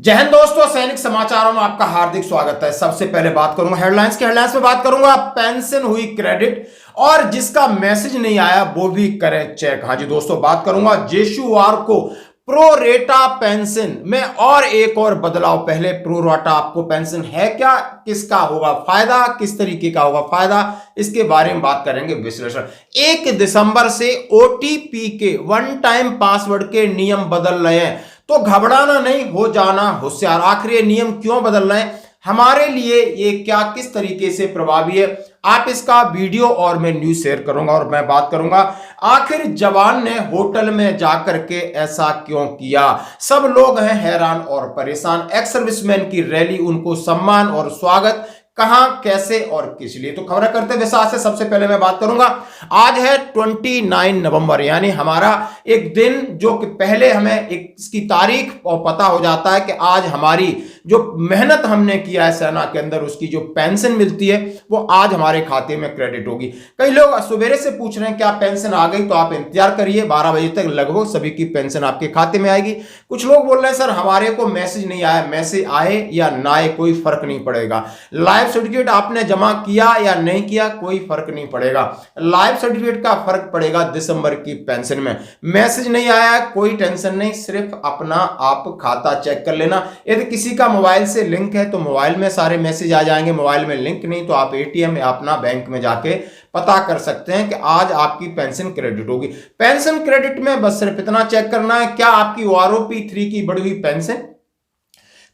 जय हिंद दोस्तों, सैनिक समाचारों में आपका हार्दिक स्वागत है। सबसे पहले बात करूंगा हेडलाइंस में बात करूंगा पेंशन हुई क्रेडिट और जिसका मैसेज नहीं आया वो भी करे चेक। हाँ जी दोस्तों, बात करूंगा जेशुआर को प्रो रेटा पेंशन में और एक और बदलाव। पहले प्रो रेटा आपको पेंशन है क्या, किसका होगा फायदा, किस तरीके का होगा फायदा, इसके बारे में बात करेंगे विश्लेषण। 1 दिसंबर से ओटीपी के वन टाइम पासवर्ड के नियम बदल रहे हैं, तो घबराना नहीं, हो जाना होशियार। आखिर ये नियम क्यों बदल रहे हैं, हमारे लिए ये क्या किस तरीके से प्रभावी है, आप इसका वीडियो और मैं न्यूज शेयर करूंगा। और मैं बात करूंगा आखिर जवान ने होटल में जाकर के ऐसा क्यों किया। सब लोग हैं हैरान और परेशान। एक्स सर्विसमैन की रैली, उनको सम्मान और स्वागत, कहां कैसे और किस लिए। तो खबर करते विस्तार से। सबसे पहले मैं बात करूंगा, आज है 29 नवंबर, यानी हमारा एक दिन जो कि पहले हमें इसकी तारीख और पता हो जाता है कि आज हमारी जो मेहनत हमने किया है सेना के अंदर उसकी जो पेंशन मिलती है वो आज हमारे खाते में क्रेडिट होगी। कई लोग सवेरे से पूछ रहे हैं क्या पेंशन आ गई, तो आप इंतजार करिए, 12 बजे तक लगभग सभी की पेंशन आपके खाते में आएगी। कुछ लोग बोल रहे हैं सर हमारे को मैसेज नहीं आया, मैसेज आए या ना आए कोई फर्क नहीं पड़ेगा। लाइफ सर्टिफिकेट आपने जमा किया या नहीं किया कोई फर्क नहीं पड़ेगा। लाइफ सर्टिफिकेट का फर्क पड़ेगा दिसंबर की पेंशन में। मैसेज नहीं आया कोई टेंशन नहीं, सिर्फ अपना आप खाता चेक कर लेना। यदि किसी का मोबाइल से लिंक है तो मोबाइल में सारे मैसेज आ जाएंगे, मोबाइल में लिंक नहीं तो आप एटीएम या अपना बैंक में जाके पता कर सकते हैं कि आज आपकी पेंशन क्रेडिट होगी। पेंशन क्रेडिट में बस सिर्फ इतना चेक करना है, क्या आपकी ओआरओपी 3 की बढ़ी हुई पेंशन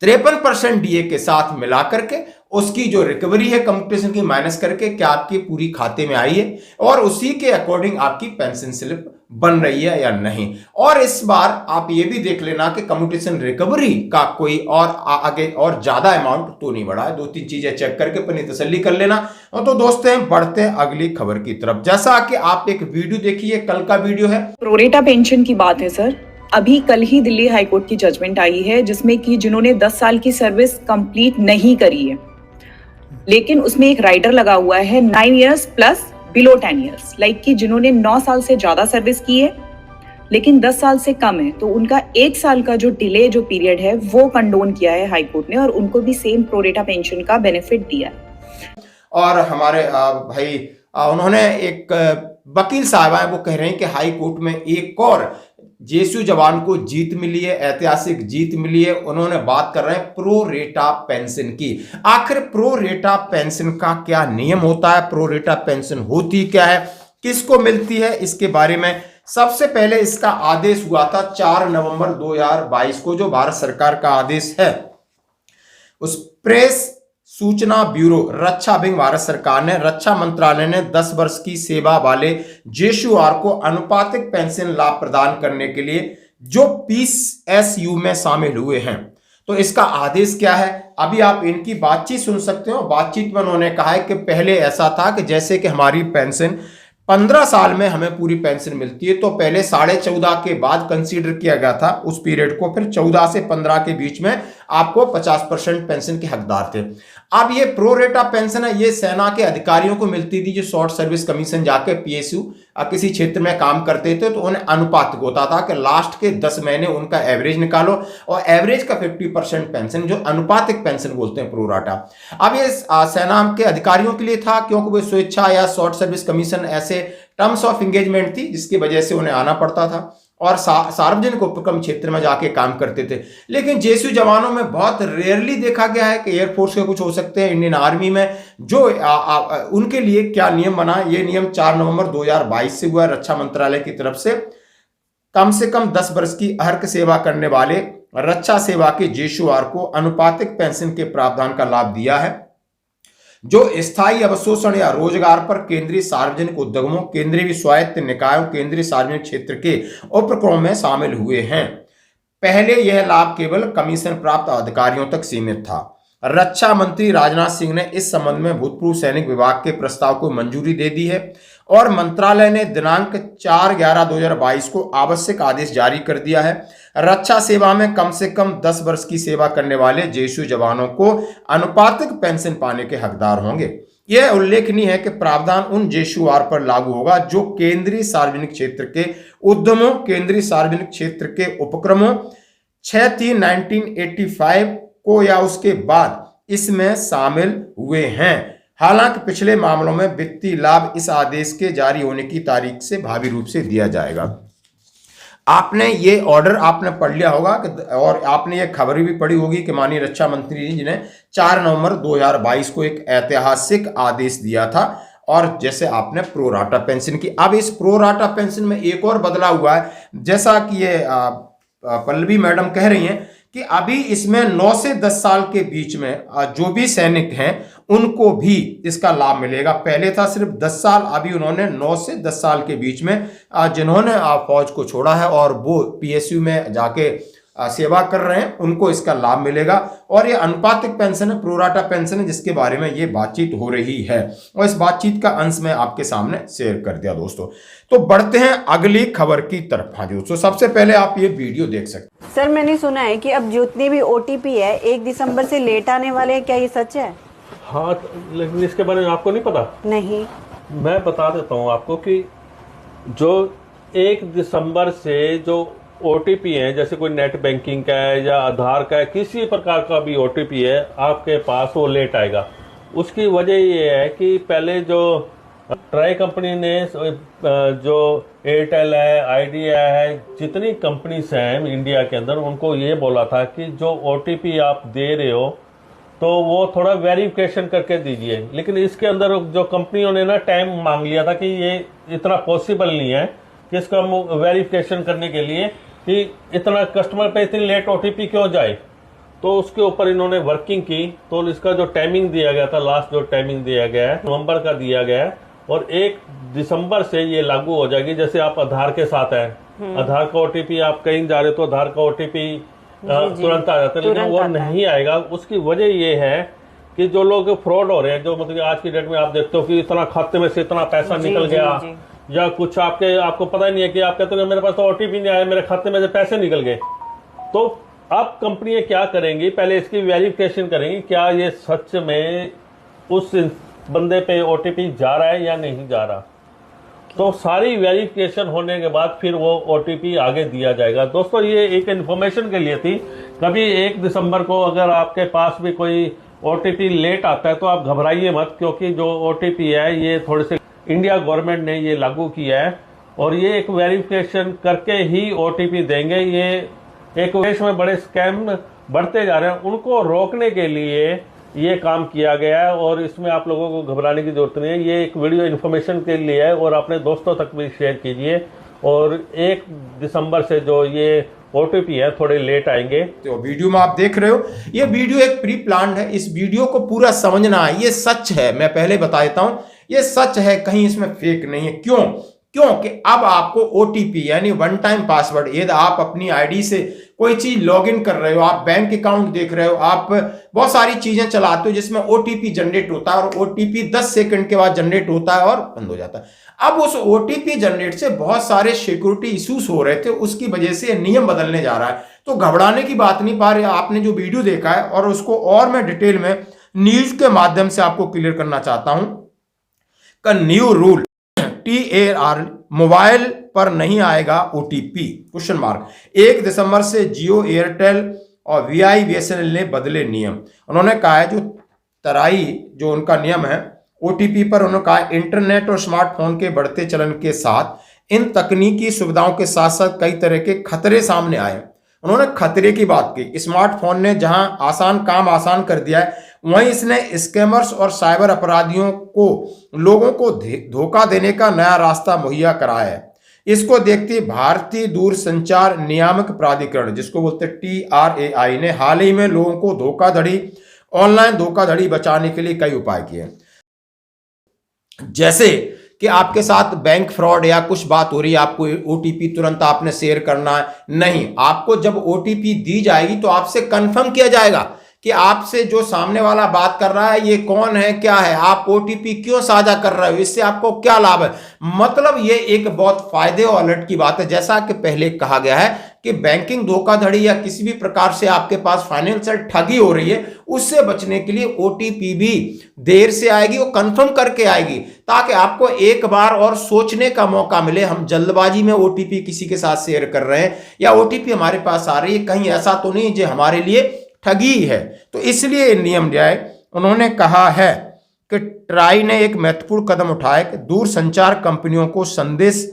53% डीए के साथ मिलाकर के उसकी जो रिकवरी है कंप्यूटेशन की माइनस करके क्या आपकी पूरी खाते में आई है और उसी के अकॉर्डिंग आपकी पेंशन स्लिप बन रही है या नहीं। और इस बार आप ये भी देख लेना कि कंप्यूटेशन रिकवरी का कोई और आगे और ज्यादा अमाउंट तो नहीं बढ़ा है। 2-3 चीजें चेक करके अपनी तसल्ली कर लेना। और तो दोस्तों बढ़ते हैं अगली खबर की तरफ। जैसा कि आप एक वीडियो देखिए, कल का वीडियो है, प्रोरेटा पेंशन की बात है सर। अभी कल ही दिल्ली हाईकोर्ट की जजमेंट आई है जिसमें कि जिन्होंने 10 साल की सर्विस कंप्लीट नहीं करी है लेकिन उसमें एक राइडर लगा हुआ है 9 years plus below 10 years, like कि जिन्होंने 9 साल से ज्यादा सर्विस की है लेकिन 10 साल से कम है, तो उनका 1 साल का जो डिले जो पीरियड है वो कंडोन किया है हाईकोर्ट ने और उनको भी सेम प्रोरेटा पेंशन का बेनिफिट दिया है। और हमारे भाई उन्होंने एक वकील साहब है वो कह रहे हैं कि हाई कोर्ट में एक और जेएसयू जवान को जीत मिली है, ऐतिहासिक जीत मिली है। उन्होंने बात कर रहे हैं प्रो रेटा पेंशन की। आखिर प्रो रेटा पेंशन का क्या नियम होता है, प्रो रेटा पेंशन होती क्या है, किसको मिलती है, इसके बारे में सबसे पहले इसका आदेश हुआ था 4 नवंबर 2022 को, जो भारत सरकार का आदेश है। उस प्रेस सूचना ब्यूरो रक्षा विंग भारत सरकार ने, रक्षा मंत्रालय ने 10 वर्ष की सेवा वाले जेशुआर को अनुपातिक पेंशन लाभ प्रदान करने के लिए जो पीएसयू में शामिल हुए हैं। तो इसका आदेश क्या है, अभी आप इनकी बातचीत सुन सकते हो। बातचीत में उन्होंने कहा है कि पहले ऐसा था कि जैसे कि हमारी पेंशन 15 साल में हमें पूरी पेंशन मिलती है, तो पहले 14.5 के बाद कंसीडर किया गया था उस पीरियड को, फिर 14 से 15 के बीच में आपको 50% पेंशन के हकदार थे। अब ये प्रो रेटा पेंशन है, ये सेना के अधिकारियों को मिलती थी जो शॉर्ट सर्विस कमीशन जाके पीएसयू किसी क्षेत्र में काम करते थे, तो उन्हें अनुपातिक होता था कि लास्ट के 10 महीने उनका एवरेज निकालो और एवरेज का 50% पेंशन, जो अनुपातिक पेंशन बोलते हैं प्रो रेटा। अब ये सेना के अधिकारियों के लिए था क्योंकि वो स्वेच्छा या शॉर्ट सर्विस कमीशन ऐसे टर्म्स ऑफ एंगेजमेंट थी जिसकी वजह से उन्हें आना पड़ता था और सार्वजनिक उपक्रम क्षेत्र में जाके काम करते थे। लेकिन जेएसयू जवानों में बहुत रेयरली देखा गया है कि एयरफोर्स के कुछ हो सकते हैं, इंडियन आर्मी में जो उनके लिए क्या नियम बना। ये नियम 4 नवंबर 2022 से हुआ रक्षा मंत्रालय की तरफ से कम 10 वर्ष की अर्हता सेवा करने वाले रक्षा सेवा के जेशुआर को अनुपातिक पेंशन के प्रावधान का लाभ दिया है जो स्थायी अवशोषण या रोजगार पर केंद्रीय सार्वजनिक उद्यमों, केंद्रीय स्वायत्त निकायों, केंद्रीय सार्वजनिक क्षेत्र के उपक्रमों में शामिल हुए हैं। पहले यह लाभ केवल कमीशन प्राप्त अधिकारियों तक सीमित था। रक्षा मंत्री राजनाथ सिंह ने इस संबंध में भूतपूर्व सैनिक विभाग के प्रस्ताव को मंजूरी दे दी है और मंत्रालय ने दिनांक 4/11/2022 को आवश्यक आदेश जारी कर दिया है। रक्षा सेवा में कम से कम 10 वर्ष की सेवा करने वाले जेएसयू जवानों को अनुपातिक पेंशन पाने के हकदार होंगे। यह उल्लेखनीय है कि प्रावधान उन जेशुआर पर लागू होगा जो केंद्रीय सार्वजनिक क्षेत्र के उद्यमों, केंद्रीय सार्वजनिक क्षेत्र के उपक्रमों, 6/3/1985 को या उसके बाद इसमें शामिल हुए हैं। हालांकि पिछले मामलों में वित्तीय लाभ इस आदेश के जारी होने की तारीख से भावी रूप से दिया जाएगा। आपने ये ऑर्डर आपने पढ़ लिया होगा और आपने ये खबर भी पढ़ी होगी कि माननीय रक्षा मंत्री जी ने 4 नवंबर 2022 को एक ऐतिहासिक आदेश दिया था। और जैसे आपने प्रो राटा पेंशन की, अब इस प्रो राटा पेंशन में एक और बदलाव हुआ है, जैसा कि ये पल्लवी मैडम कह रही हैं कि अभी इसमें 9 से 10 साल के बीच में जो भी सैनिक हैं उनको भी इसका लाभ मिलेगा। पहले था सिर्फ 10 साल, अभी उन्होंने 9 से 10 साल के बीच में जिन्होंने फौज को छोड़ा है और वो पीएसयू में जाके सेवा कर रहे हैं उनको इसका लाभ मिलेगा। और ये अनुपातिक पेंशन है, प्रोराटा पेंशन है, जिसके बारे में ये बातचीत हो रही है और इस बातचीत का अंश मैं आपके सामने शेयर कर दिया दोस्तों। तो बढ़ते हैं अगली खबर की तरफ। हाँ दोस्तों, सबसे पहले आप ये वीडियो देख सकते हैं। सर, मैंने सुना है कि अब जितने भी ओटीपी है 1 दिसंबर से लेट आने वाले हैं, क्या ये सच है? हाँ, लेकिन इसके बारे में आपको नहीं पता? नहीं। मैं बता देता हूँ आपको कि जो 1 दिसंबर से जो ओटीपी है, जैसे कोई नेट बैंकिंग का है या आधार का है, किसी प्रकार का भी ओटीपी है आपके पास, वो लेट आएगा। उसकी वजह ये है कि पहले जो ट्राई कंपनी ने जो एयरटेल है, आइडिया है, जितनी कंपनीज हैं इंडिया के अंदर, उनको ये बोला था कि जो ओटीपी आप दे रहे हो तो वो थोड़ा वेरिफिकेशन करके दीजिए। लेकिन इसके अंदर जो कंपनियों ने ना टाइम मांग लिया था कि ये इतना पॉसिबल नहीं है कि इसका वेरिफिकेशन करने के लिए कि इतना कस्टमर पे इतनी लेट ओटीपी क्यों जाए। तो उसके ऊपर इन्होंने वर्किंग की, तो इसका जो टाइमिंग दिया गया था, लास्ट जो टाइमिंग दिया गया है नवंबर का दिया गया है और 1 दिसंबर से ये लागू हो जाएगी। जैसे आप आधार के साथ है, आधार का ओटीपी आप कहीं जा रहे हो तो आधार का ओटीपी तुरंत आ जाता है, लेकिन वो नहीं आएगा। उसकी वजह ये है कि जो लोग फ्रॉड हो रहे हैं, जो मतलब आज की डेट में आप देखते हो कि इतना खाते में से इतना पैसा निकल गया या कुछ आपको पता ही नहीं है कि आप कहते हो मेरे पास तो ओटीपी नहीं आया, मेरे खाते में से पैसे निकल गए। तो अब कंपनियां क्या करेंगी, पहले इसकी वेरिफिकेशन करेंगी क्या ये सच में उस बंदे पे ओटीपी जा रहा है या नहीं जा रहा। तो सारी वेरिफिकेशन होने के बाद फिर वो ओटीपी आगे दिया जाएगा। दोस्तों, ये एक इन्फॉर्मेशन के लिए थी। कभी 1 दिसंबर को अगर आपके पास भी कोई ओटीपी लेट आता है तो आप घबराइए मत, क्योंकि जो ओटीपी है ये थोड़े से इंडिया गवर्नमेंट ने ये लागू किया है और ये एक वेरिफिकेशन करके ही ओटीपी देंगे। ये एक देश में बड़े स्कैम बढ़ते जा रहे हैं, उनको रोकने के लिए ये काम किया गया है और इसमें आप लोगों को घबराने की जरूरत नहीं है। ये एक वीडियो इन्फॉर्मेशन के लिए है और अपने दोस्तों तक भी शेयर कीजिए। और 1 दिसंबर से जो ये ओटीपी है थोड़े लेट आएंगे। तो वीडियो में आप देख रहे हो, ये वीडियो एक प्री प्लान्ड है। इस वीडियो को पूरा समझना है, ये सच है। मैं पहले बता देता हूं, ये सच है, कहीं इसमें फेक नहीं है। क्योंकि अब आपको ओटीपी यानी वन टाइम पासवर्ड, यदि आप अपनी आईडी से कोई चीज लॉगिन कर रहे हो, आप बैंक अकाउंट देख रहे हो, आप बहुत सारी चीजें चलाते हो जिसमें ओटीपी जनरेट होता है और ओटीपी 10 सेकंड के बाद जनरेट होता है और बंद हो जाता है। अब उस ओटीपी जनरेट से बहुत सारे सिक्योरिटी इश्यूज हो रहे थे, उसकी वजह से नियम बदलने जा रहा है। तो घबराने की बात नहीं। पा रहे आपने जो वीडियो देखा है और उसको और मैं डिटेल में न्यूज के माध्यम से आपको क्लियर करना चाहता हूं का न्यू रूल TAR मोबाइल पर नहीं आएगा ओटीपी क्वेश्चन मार्क। 1 दिसंबर से जियो, एयरटेल और VI BSNL ने बदले नियम। उन्होंने कहा है जो तराई जो उनका नियम है ओटीपी पर, उन्होंने कहा इंटरनेट और स्मार्टफोन के बढ़ते चलन के साथ इन तकनीकी सुविधाओं के साथ साथ कई तरह के खतरे सामने आए। उन्होंने खतरे की बात की। स्मार्टफोन ने जहां काम आसान कर दिया है, वहीं इसने स्कैमर्स और साइबर अपराधियों को लोगों को धोखा देने का नया रास्ता मुहैया कराया है। इसको देखते भारतीय दूरसंचार नियामक प्राधिकरण, जिसको बोलते TRAI, ने हाल ही में लोगों को ऑनलाइन धोखाधड़ी बचाने के लिए कई उपाय किए। जैसे कि आपके साथ बैंक फ्रॉड या कुछ बात हो रही है, आपको ओटीपी तुरंत आपने शेयर करना है नहीं, आपको जब ओटीपी दी जाएगी तो आपसे कंफर्म किया जाएगा कि आपसे जो सामने वाला बात कर रहा है ये कौन है, क्या है, आप ओटीपी क्यों साझा कर रहे हो, इससे आपको क्या लाभ है। मतलब ये एक बहुत फायदे और अलर्ट की बात है। जैसा कि पहले कहा गया है कि बैंकिंग धोखाधड़ी या किसी भी प्रकार से आपके पास फाइनेंशियल ठगी हो रही है, उससे बचने के लिए ओटीपी भी देर से आएगी और कंफर्म करके आएगी, ताकि आपको एक बार और सोचने का मौका मिले। हम जल्दबाजी में ओटीपी किसी के साथ शेयर कर रहे हैं या ओटीपी हमारे पास आ रही है, कहीं ऐसा तो नहीं जो हमारे लिए ठगी है। तो इसलिए नियम न्याय उन्होंने कहा है कि ट्राई ने एक महत्वपूर्ण कदम उठाया कि दूर संचार कंपनियों को संदेश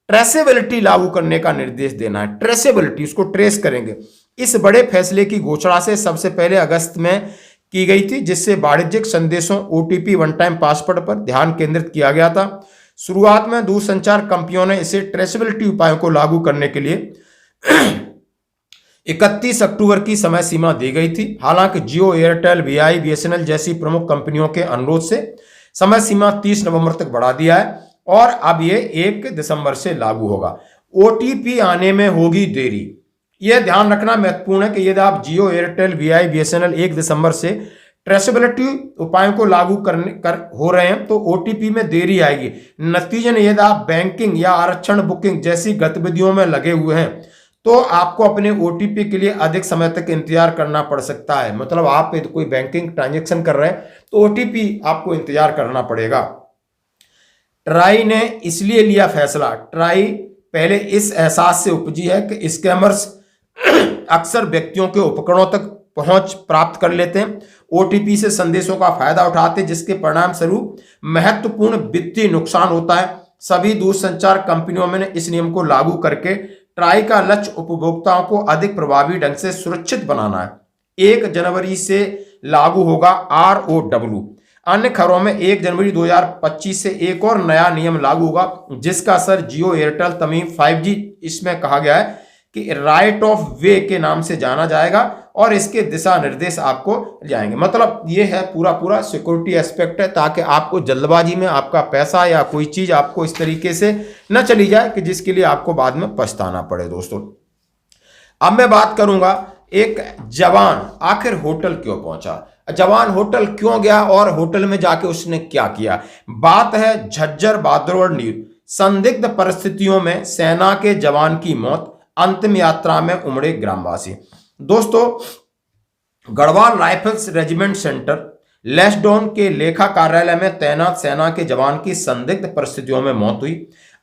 ट्रेसेबिलिटी लागू करने का निर्देश देना है। ट्रेसेबिलिटी, उसको ट्रेस करेंगे। इस बड़े फैसले की घोषणा से सबसे पहले अगस्त में की गई थी, जिससे वाणिज्यिक संदेशों ओटीपी वन टाइम पासवर्ड पर ध्यान केंद्रित किया गया था। शुरुआत में दूरसंचार कंपनियों ने इसे ट्रेसेबिलिटी उपायों को लागू करने के लिए 31 अक्टूबर की समय सीमा दी गई थी। हालांकि जियो, एयरटेल, वीआई, बीएसएनएल जैसी प्रमुख कंपनियों के अनुरोध से समय सीमा 30 नवंबर तक बढ़ा दिया है और अब ये 1 दिसंबर से लागू होगा। ओटीपी आने में होगी देरी, यह ध्यान रखना महत्वपूर्ण है कि यदि आप जियो, एयरटेल, वीआई, बीएसएनएल 1 दिसंबर से ट्रेसेबिलिटी उपायों को लागू हो रहे हैं तो ओटीपी में देरी आएगी। नतीजन यदि आप बैंकिंग या आरक्षण बुकिंग जैसी गतिविधियों में लगे हुए हैं तो आपको अपने ओटीपी के लिए अधिक समय तक इंतजार करना पड़ सकता है। मतलब आप यदि कोई बैंकिंग ट्रांजैक्शन कर रहे हैं तो ओटीपी आपको इंतजार करना पड़ेगा। ट्राई ने इसलिए लिया फैसला। ट्राई पहले इस एहसास से उपजी है कि स्कैमर्स अक्सर व्यक्तियों के उपकरणों तक पहुंच प्राप्त कर लेते हैं, ओटीपी से संदेशों का फायदा उठाते हैं, जिसके परिणाम स्वरूप महत्वपूर्ण वित्तीय नुकसान होता है। सभी दूरसंचार कंपनियों में इस नियम को लागू करके ट्राई का लक्ष्य उपभोक्ताओं को अधिक प्रभावी ढंग से सुरक्षित बनाना है। 1 जनवरी से लागू होगा ROW। अन्य खबरों में 1 जनवरी 2025 से एक और नया नियम लागू होगा, जिसका असर जियो, एयरटेल, तमीम 5G इसमें कहा गया है कि राइट ऑफ वे के नाम से जाना जाएगा और इसके दिशा निर्देश आपको जाएंगे। मतलब ये है पूरा सिक्योरिटी एस्पेक्ट है, ताकि आपको जल्दबाजी में आपका पैसा या कोई चीज आपको इस तरीके से न चली जाए कि जिसके लिए आपको बाद में पछताना पड़े। दोस्तों, अब मैं बात करूंगा एक जवान आखिर होटल क्यों पहुंचा, जवान होटल क्यों गया और होटल में जाके उसने क्या किया। बात है झज्जर बादरोड़ न्यूज। संदिग्ध परिस्थितियों में सेना के जवान की मौत, अंतिम यात्रा में उमड़े ग्रामवासी। दोस्तों, गढ़वाल राइफल्स रेजिमेंट सेंटर लेस्डोन के लेखा कार्यालय में तैनात सेना के जवान की संदिग्ध परिस्थितियों में मौत हुई।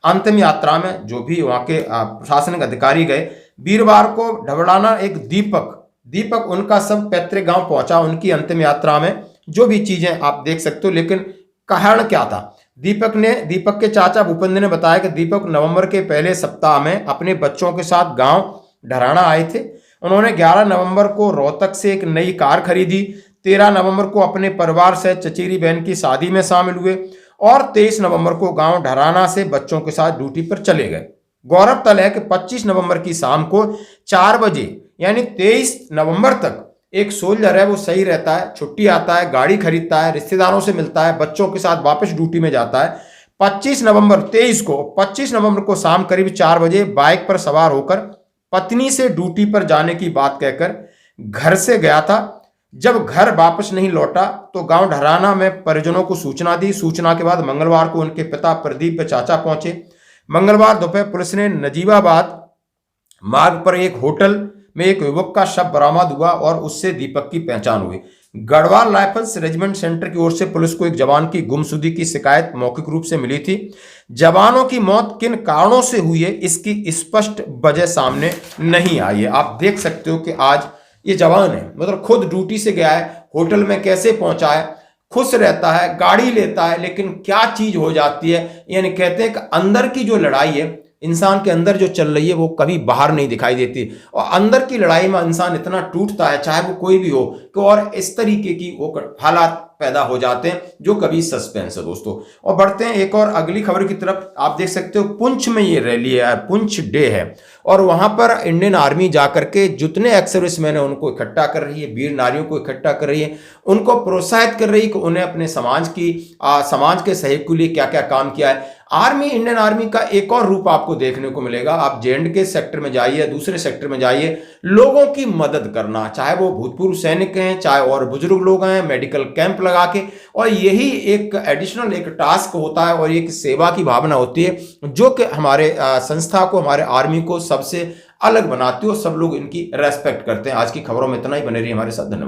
अंतिम यात्रा में जो भी वहां के प्रशासनिक अधिकारी गए, वीरवार को ढबड़ाना एक दीपक उनका सब पैतृक गांव पहुंचा। उनकी अंतिम यात्रा में जो भी चीजें आप देख सकते हो, लेकिन कारण क्या था। दीपक के चाचा भूपेंद्र ने बताया कि दीपक नवंबर के पहले सप्ताह में अपने बच्चों के साथ गांव ढराना आए थे। उन्होंने 11 नवंबर को रोहतक से एक नई कार खरीदी, 13 नवंबर को अपने परिवार से चचेरी बहन की शादी में शामिल हुए और 23 नवंबर को गांव ढराना से बच्चों के साथ ड्यूटी पर चले गए। गौरव तल है कि 25 नवंबर की शाम को 4 बजे यानी 23 नवंबर तक एक सोल्जर है वो सही रहता है, छुट्टी आता है, गाड़ी खरीदता है, रिश्तेदारों से मिलता है, बच्चों के साथ वापस ड्यूटी में जाता है। 25 नवंबर को शाम करीब 4 बजे बाइक पर सवार होकर पत्नी से ड्यूटी पर जाने की बात कहकर घर से गया था। जब घर वापस नहीं लौटा तो गांव ढराना में परिजनों को सूचना दी। सूचना के बाद मंगलवार को उनके पिता प्रदीप व चाचा पहुंचे। मंगलवार दोपहर पुलिस ने नजीबाबाद मार्ग पर एक होटल में एक युवक का शव बरामद हुआ और उससे दीपक की पहचान हुई। गढ़वाल राइफल्स रेजिमेंट सेंटर की ओर से पुलिस को एक जवान की गुमशुदगी की शिकायत मौखिक रूप से मिली थी। जवानों की मौत किन कारणों से हुई है इसकी स्पष्ट वजह सामने नहीं आई है। आप देख सकते हो कि आज ये जवान है, मतलब खुद ड्यूटी से गया है, होटल में कैसे पहुंचा है, खुश रहता है, गाड़ी लेता है, लेकिन क्या चीज हो जाती है। यानी कहते हैं कि अंदर की जो लड़ाई है इंसान के अंदर जो चल रही है वो कभी बाहर नहीं दिखाई देती, और अंदर की लड़ाई में इंसान इतना टूटता है, चाहे वो कोई भी हो, कि और इस तरीके की वो हालात पैदा हो जाते हैं जो कभी सस्पेंस है। दोस्तों, और बढ़ते हैं एक और अगली खबर की तरफ। आप देख सकते हो पुंछ में ये रैली है, पुंछ डे है, और वहां पर इंडियन आर्मी जाकर के जितने एक्स सर्विसमैन है उनको इकट्ठा कर रही है, वीर नारियों को इकट्ठा कर रही है, उनको प्रोत्साहित कर रही है कि उन्हें अपने समाज के सहयोग के लिए क्या क्या काम किया है। आर्मी, इंडियन आर्मी का एक और रूप आपको देखने को मिलेगा। आप J&K सेक्टर में जाइए, दूसरे सेक्टर में जाइए, लोगों की मदद करना, चाहे वो भूतपूर्व सैनिक हैं, चाहे और बुजुर्ग लोग हैं, मेडिकल कैंप लगा के, और यही एक एडिशनल एक टास्क होता है और एक सेवा की भावना होती है जो कि हमारे संस्था को, हमारे आर्मी को सबसे अलग बनाती है और सब लोग इनकी रेस्पेक्ट करते हैं। आज की खबरों में इतना ही, बने रहिए हमारे साथ, धन्यवाद।